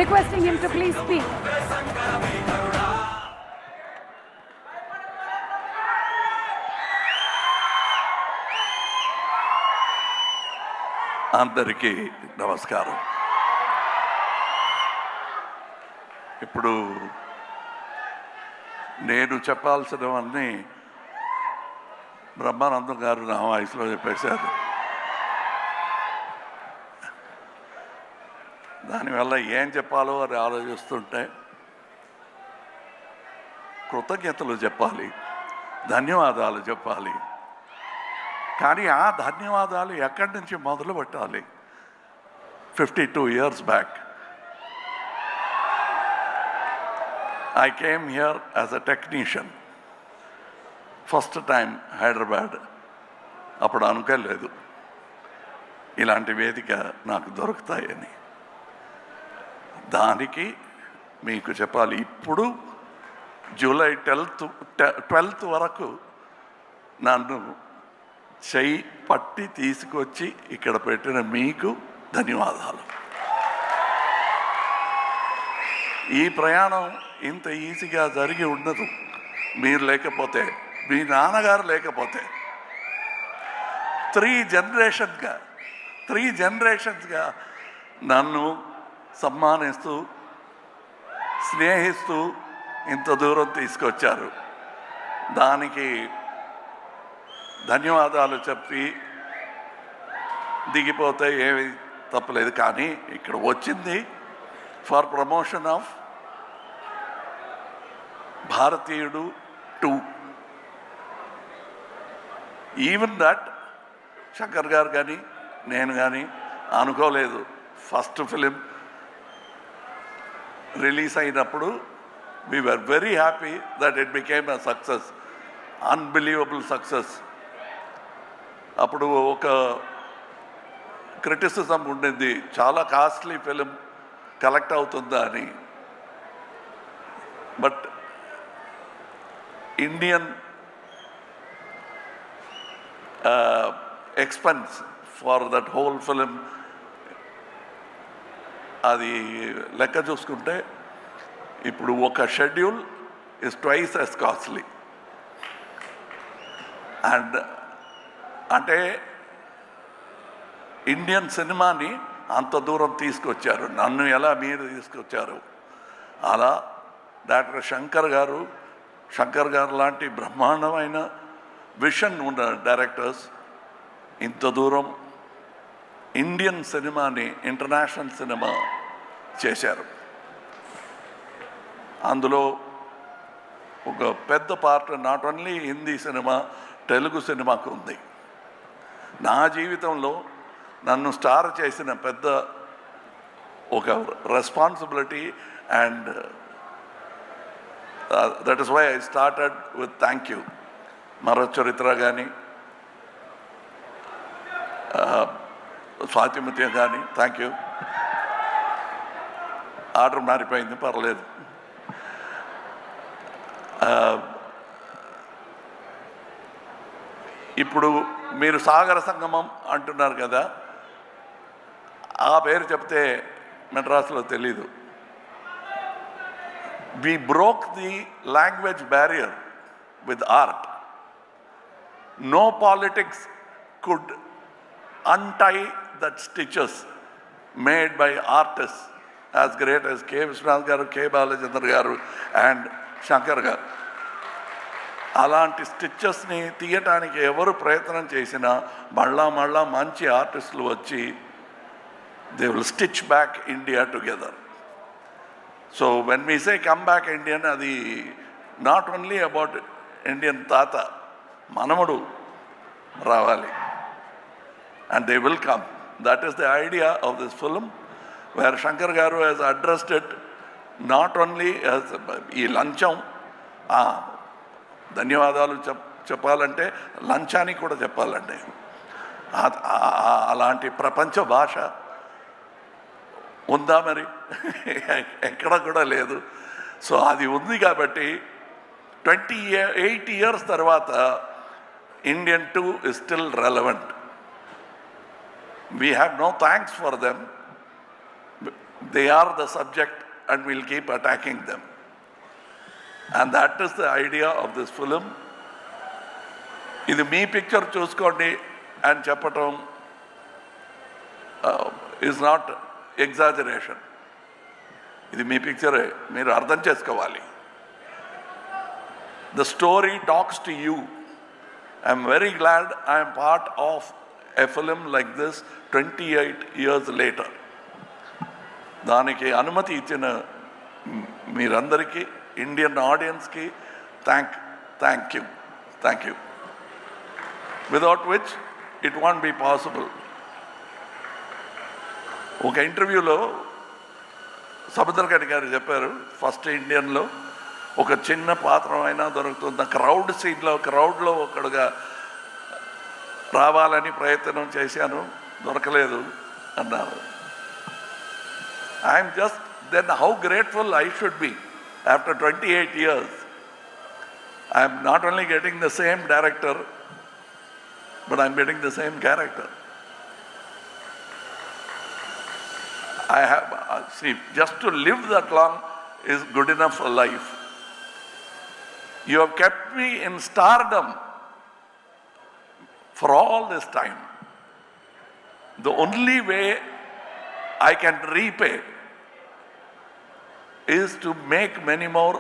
Requesting him to please speak. అందరికీ నమస్కారం. ఇప్పుడు నేను చెప్పాల్సినవన్నీ బ్రహ్మానందం గారు నా వాయిస్లో చెప్పేశారు. దానివల్ల ఏం చెప్పాలో అని ఆలోచిస్తుంటే కృతజ్ఞతలు చెప్పాలి, ధన్యవాదాలు చెప్పాలి. కానీ ఆ ధన్యవాదాలు ఎక్కడి నుంచి మొదలు పెట్టాలి? 52 years back I came here as a technician. First time Hyderabad. అప్పుడు అనుకోలేదు ఇలాంటి వేదిక నాకు దొరుకుతాయని. దానికి మీకు చెప్పాలి, ఇప్పుడు జూలై 12th వరకు నన్ను చెయ్యి పట్టి తీసుకొచ్చి ఇక్కడ పెట్టిన మీకు ధన్యవాదాలు. ఈ ప్రయాణం ఇంత ఈజీగా జరిగి ఉండదు మీరు లేకపోతే, మీ నాన్నగారు లేకపోతే. 3 జనరేషన్స్గా నన్ను సమ్మానిస్తూ స్నేహిస్తూ ఇంత దూరం తీసుకొచ్చారు. దానికి ధన్యవాదాలు చెప్పి దిగిపోతే ఏమి తప్పలేదు. కానీ ఇక్కడ వచ్చింది ఫర్ ప్రమోషన్ ఆఫ్ భారతీయుడు 2. ఈవెన్ దట్ శంకర్ గారు కానీ నేను కానీ అనుకోలేదు. ఫస్ట్ ఫిలిం రిలీజ్ అయినప్పుడు we were very happy that it became a success, unbelievable success. అప్పుడు ఒక క్రిటిసిజం ఉండింది, చాలా కాస్ట్లీ ఫిలిం కలెక్ట్ అవుతుందా అని. But Indian expense for that whole film అది లెక్క చూసుకుంటే ఇప్పుడు ఒక schedule is twice as costly. And అంటే ఇండియన్ సినిమాని అంత దూరం తీసుకొచ్చారు. నన్ను ఎలా మీరు తీసుకొచ్చారు, అలా డాక్టర్ శంకర్ గారు లాంటి బ్రహ్మాండమైన విషన్ ఉన్న డైరెక్టర్స్ ఇంత దూరం ఇండియన్ సినిమాని ఇంటర్నేషనల్ సినిమా చేశారు. అందులో ఒక పెద్ద part not only Hindi cinema, Telugu సినిమాకు ఉంది. నా జీవితంలో నన్ను స్టార్ చేసిన పెద్ద ఒక responsibility. And that is why I started with thank you. Marocharitra కానీ స్వాతిముత్యం కానీ థ్యాంక్ యూ. ఆర్డర్ మారిపోయింది, పర్లేదు. ఇప్పుడు మీరు సాగర సంగమం అంటున్నారు కదా, ఆ పేరు చెప్తే మెడ్రాస్లో తెలీదు. we broke the language barrier with art. No politics could untie that stitches made by artists as great as K. Vishwanath garu, K. Balachandra garu and Shankar garu. అలాంటి స్టిచెస్ని తీయటానికి ఎవరు ప్రయత్నం చేసినా మళ్ళా మంచి ఆర్టిస్టులు వచ్చి they will stitch back India together. So when we say come back Indian, అది నాట్ ఓన్లీ అబౌట్ ఇండియన్ తాత, మనముడు రావాలి. And they will come. That is the idea of this film, where Shankar garu has addressed it not only ఈ లంచం. ధన్యవాదాలు చెప్పాలంటే లంచానికి కూడా చెప్పాలండి. అలాంటి ప్రపంచ భాష ఉందా మరి? ఎక్కడ కూడా లేదు. సో అది ఉంది కాబట్టి 28 years తర్వాత Indian 2 is still relevant. We have no thanks for them. they are the subject and we'll keep attacking them. And that is the idea of this film. ఇది మీ పిక్చర్ చూసుకోండి అని చెప్పటం ఈజ్ నాట్ ఎగ్జాజరేషన్. ఇది మీ పిక్చరే, మీరు అర్థం చేసుకోవాలి. The story talks to you. I'm very glad I am part of a film like this 28 years later. దానికి అనుమతి ఇచ్చిన మీరందరికీ, ఇండియన్ ఆడియన్స్కి thank you. Without which it won't be possible. ఒక ఇంటర్వ్యూలో సముద్రకని గారు చెప్పారు, ఫస్ట్ ఇండియన్లో ఒక చిన్న పాత్ర అయినా దొరుకుతుంది, క్రౌడ్లో ఒకడుగా రావాలని ప్రయత్నం చేశాను, దొరకలేదు అన్నారు. I'm just then how grateful I should be after 28 years. I'm not only getting the same director, but I'm getting the same character. I have, see, just to live that long is good enough for life. You have kept me in stardom for all this time. The only way I can repay is to make many more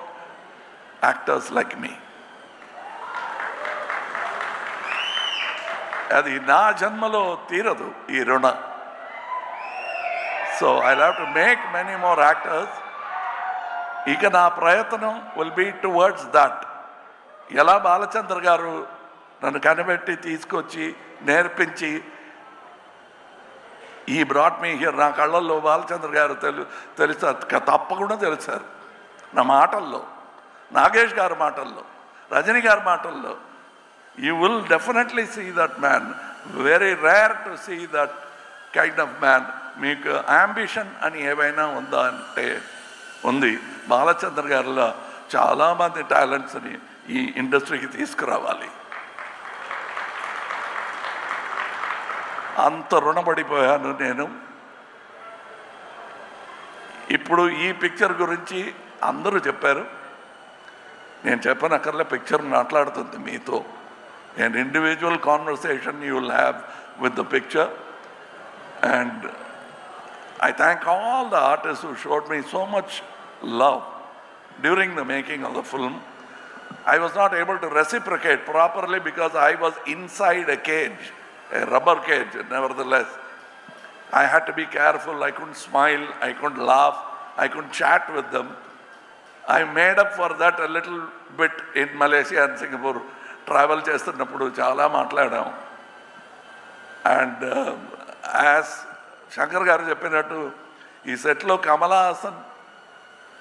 actors like me. అది నా జన్మలో తీరదు ఈ రుణ. So I have to make many more actors. ఇక నా ప్రయత్నం will be towards that. ఎలా బాలచంద్ర గారు నన్ను కనిపెట్టి తీసుకొచ్చి నేర్పించి ఈ బ్రాట్ మీ హియర్, నా కళ్ళల్లో బాలచంద్ర గారు తెలుస్తారు, తప్పకుండా తెలుస్తారు. నా మాటల్లో, నాగేష్ గారి మాటల్లో, రజనీ గారి మాటల్లో, you will definitely see that man. Very rare to see that kind of man. మీకు అంబిషన్ అని ఏవైనా ఉందా అంటే ఉంది. బాలచంద్ర గారిలో చాలామంది టాలెంట్స్ని ఈ ఇండస్ట్రీకి తీసుకురావాలి. అంత రుణపడిపోయాను నేను. ఇప్పుడు ఈ పిక్చర్ గురించి అందరూ చెప్పారు, నేను చెప్పనక్కర్లే, పిక్చర్ మాట్లాడుతుంది మీతో. An individual conversation you will have with the picture, and I thank all the artists who showed me so much love during the making of the film. I was not able to reciprocate properly because I was inside a cage, a rubber cage. Nevertheless, I had to be careful. I couldn't smile, I couldn't laugh, I couldn't chat with them. I made up for that a little bit in Malaysia and Singapore. Travel చేస్తున్నప్పుడు చాలా మాట్లాడాం. And as Shankar గారు చెప్పినట్టు ఈ సెట్లో కమలా హాసన్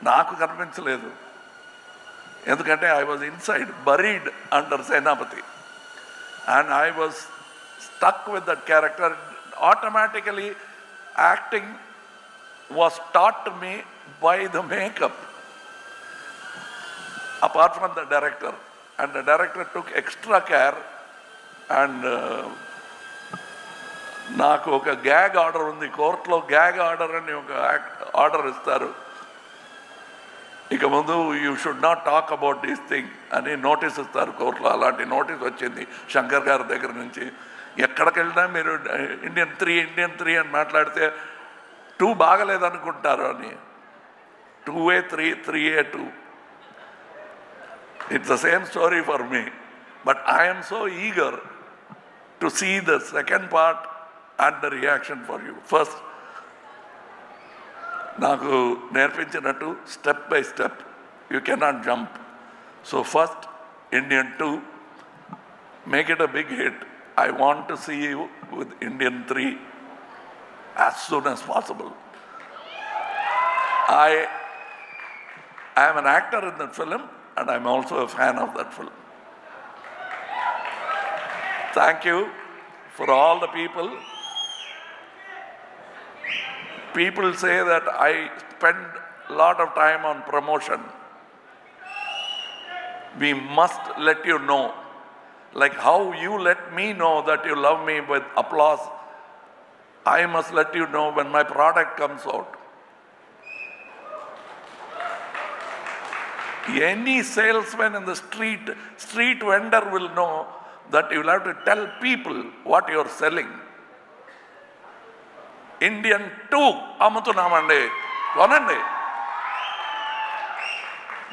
నాకు కనిపించలేదు, ఎందుకంటే I was inside buried under Senapathi, and I was stuck with that character. Automatically acting was taught to me by the makeup apart from the director. And the director took extra care, and నాకు ఒక gag order ఉంది కోర్టులో. Gag order అని ఒక order ఇస్తారు, ఇక ముందు you should not talk about this thing అని నోటీస్ ఇస్తారు కోర్టులో. అలాంటి నోటీస్ వచ్చింది శంకర్ గారి దగ్గర నుంచి. ఎక్కడికి వెళ్ళినా మీరు ఇండియన్ త్రీ అని మాట్లాడితే 2 బాగలేదనుకుంటారు అని. 2A 3A 2. It's the same story for me, but I am so eager to see the second part and the reaction for you. First, నాకు నేర్పించినట్టు step by step, you cannot jump. So first, Indian 2, make it a big hit. I want to see you with Indian 3 as soon as possible. I am an actor in that film, and I'm also a fan of that film. Thank you for all the people. People say that I spend a lot of time on promotion. We must let you know, like how you let me know that you love me with applause, I must let you know when my product comes out. Any salesman in the street vendor will know that you will have to tell people what you are selling. Indian 2 అమ్ముతున్నామండి, కొనండి.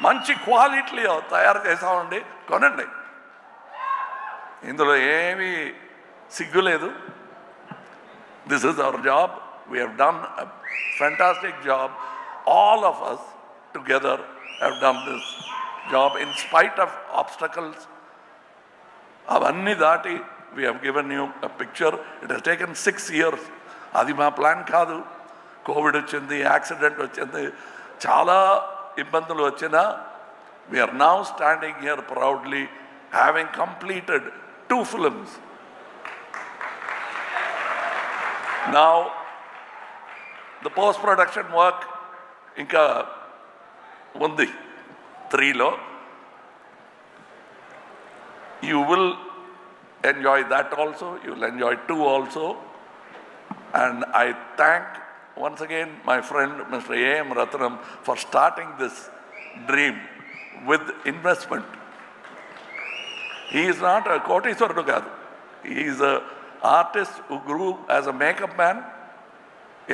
మంచి క్వాలిటీలో తయారు చేసామండి, కొనండి. ఇందులో ఏమీ సిగ్గు లేదు. This is our job. We have done a fantastic job. All of us together have done this job in spite of obstacles. Avanni dati, we have given you a picture. It has taken 6 years. Adi ma plan kaadu. COVID ochindi, accident ochindi, chala ibbandulu ochina. We are now standing here proudly, having completed 2 films. Now, the post-production work inka undi 3lo. You will enjoy that also. You will enjoy 2 also. And I thank once again my friend Mr. A.M. Ratnam for starting this dream with investment. He is not a Koteswarudu kaadu. He is an artist who grew as a makeup man.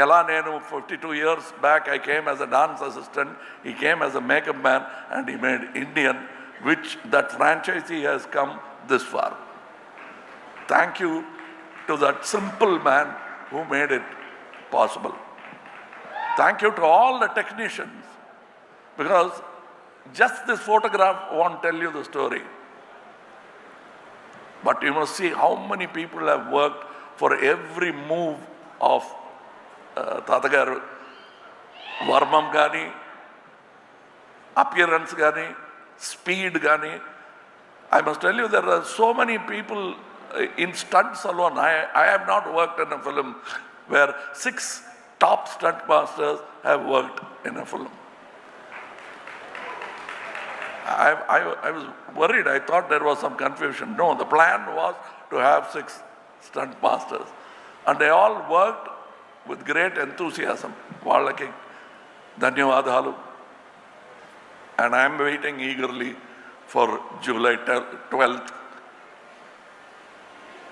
Ela nenu 52 years back I came as a dance assistant. He came as a makeup man and he made Indian, which that franchisee has come this far. Thank you to that simple man who made it possible. Thank you to all the technicians, because just this photograph won't tell you the story. But you must see how many people have worked for every move of Tatagaru, Varmam Gani, appearance Gani, speed Gani. I must tell you, there are so many people in stunts alone. I have not worked in a film where 6 top stunt masters have worked in a film. I was worried. I thought there was some confusion. No, the plan was to have 6 stunt masters. And they all worked with great enthusiasm. Vallaki dhanyavadalu. And I am waiting eagerly for July 12th.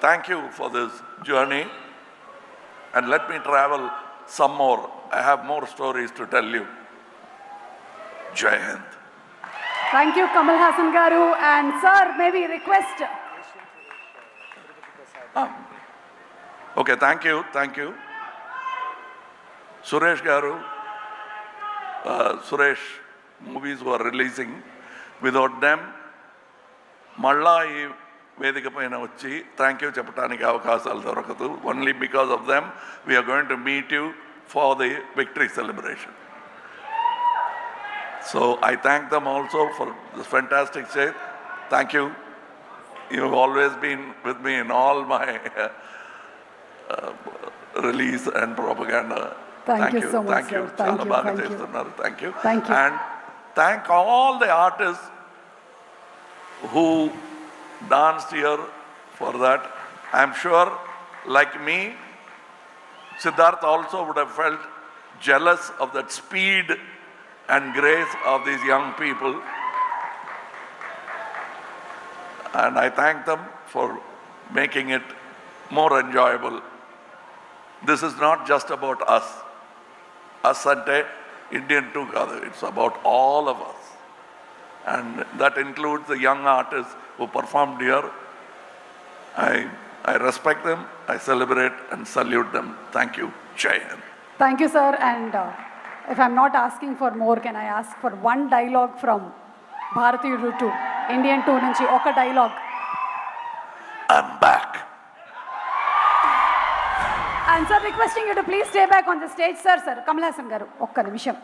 Thank you for this journey. And let me travel some more. I have more stories to tell you. Jai Hind. Thank you, Kamal Haasan garu. And sir, maybe request. Okay, thank you. Suresh garu, Suresh movies who are releasing. Without them, malla ee vedika paina vachi thank you cheppadaniki avakasalu dorakadu. Only because of them we are going to meet you for the victory celebration. So I thank them also for this fantastic stage. Thank you. You have always been with me in all my release and propaganda. Thank you so much, thank you. sir. Thank you. Thank you. Thank you. And thank all the artists who danced here for that. I am sure, like me, Siddharth also would have felt jealous of that speed and grace of these young people. And I thank them for making it more enjoyable. This is not just about us. Us ante Indian 2 kaadu. It's about all of us. And that includes the young artists who performed here. I respect them, I celebrate and salute them. Thank you. Jai Hind. Thank you, sir. And if I'm not asking for more, can I ask for one dialogue from Bharatiyudu 2, Indian 2 nunchi oka dialogue? I'm back. And sir, requesting you to please stay back on the stage, sir. Kamal Haasan garu, okka nimisham.